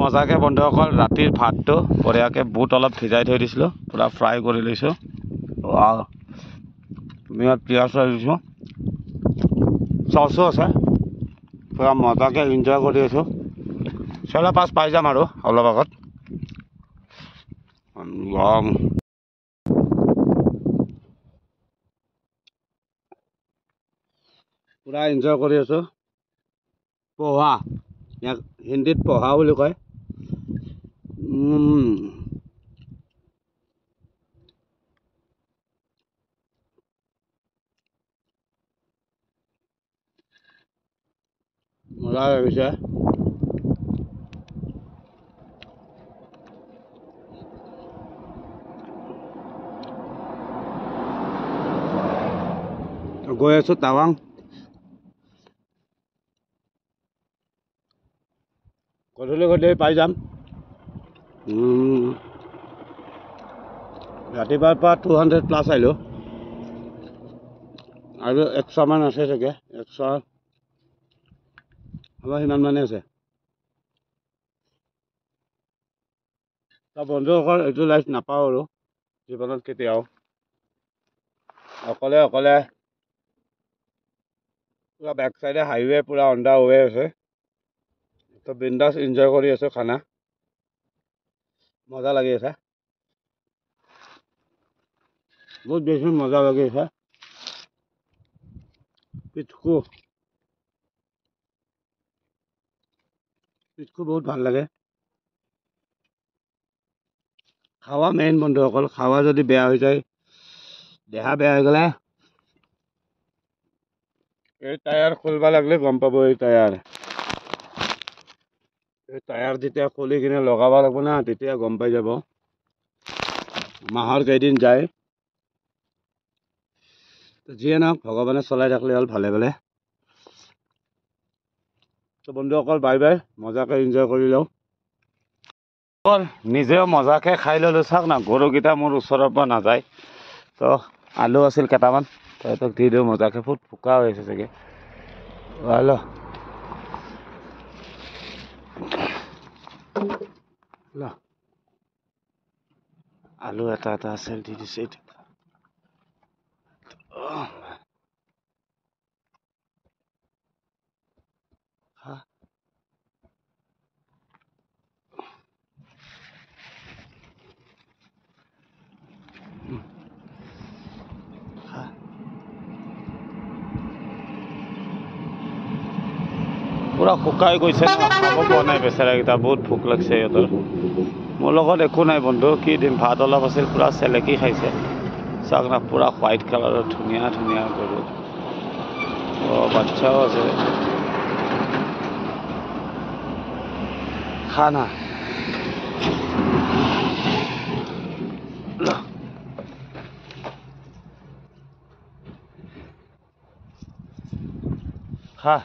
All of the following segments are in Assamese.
মজাকে বন্ধুসকল ৰাতিৰ ভাতটো বঢ়িয়াকৈ বুট অলপ ভিজাই থৈ দিছিলোঁ পুৰা ফ্ৰাই কৰি লৈছোঁ ইয়াত পিঁয়াজ লৈ দিছোঁ চচো আছে পুৰা মজাকৈ এনজয় কৰি আছোঁ চলা পাছ পাই যাম আৰু অলপ আগত পুৰা এনজয় কৰি আছোঁ পোহা ইয়াক হিন্দীত পোহা বুলি কয় মজা লাগিছে গৈ আছোঁ টাৱাং গধূলি পাই যাম ৰাতিপুৱাৰ পৰা 200+ আহিলোঁ আৰু 100 মান আছে চাগে 100 আমাৰ সিমান মানে আছে বন্ধুসকল এইটো লাইফ নাপাওঁ আৰু জীৱনত কেতিয়াও অকলে অকলে পুৰা বেক চাইডে হাইৱে পুৰা অন দা ৱে আছে তো বিন্দাছ এনজয় কৰি আছোঁ খানা মজা লাগি আছে বহুত বেছি মজা লাগি আছে পিঠকু বহুত ভাল লাগে খাৱা মেইন বন্ধুসকল খাৱা যদি বেয়া হৈ যায় দেহা বেয়া হৈ গ'লে এই টায়াৰ খুলিব লাগিলে গম পাব এই টায়াৰ যেতিয়া খুলি কিনে লগাব লাগিব না তেতিয়া গম পাই যাব মাহৰ কেইদিন যায় যিয়ে নহওক ভগৱানে চলাই থাকিলে হ'ল ভালে ভালে তো বন্ধুসকল বাই বাই মজাকৈ এনজয় কৰি লওঁ নিজেও মজাকৈ খাই ল'লোঁ চাওক না গৰুকেইটা মোৰ ওচৰৰ পৰা নাযায় তো আলু আছিল কেইটামান তহঁতক দি দিওঁ মজাকৈ বহুত ভোকা হৈ আছে চাগে হেল্ল' আলু এটা আছিল দি দিছে এইটো পুৰা শুকাই গৈছে ন খাব পোৱা নাই বেচেৰাকেইটা বহুত ভোক লাগিছে সিহঁতৰ মোৰ লগত একো নাই বন্ধু কি দিম ভাত অলপ আছিল পুৰা চেলেকি খাইছে চাওক না পুৰা হোৱাইট কালাৰৰ ধুনীয়া ধুনীয়া গৰু বাচ্চাও আছে খানা খা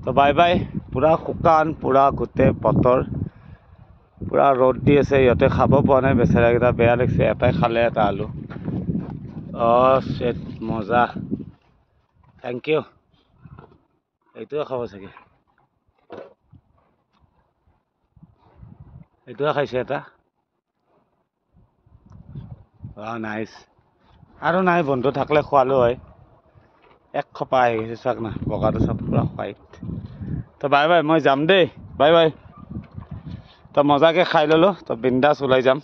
তো বাই বাই পুৰা শুকান পুৰা গোটেই বতৰ পুৰা ৰ'দ দি আছে ইহঁতে খাব পোৱা নাই বেচেৰাকেইটা বেয়া লাগিছে এটাই খালে এটা আলু চেট মজা থেংক ইউ এইটোৱে খাব চাগে এইটোৱে খাইছে এটা নাইচ আৰু নাই বন্ধু থাকিলে খোৱালো হয় এক খপা আহি গৈছে চাওক না বগাটো চব পুৰা হোৱাইট তো বাই বাই মই যাম দেই বাই বাই তো মজাকৈ খাই ল'লোঁ তো বিন্দাছ ওলাই যাম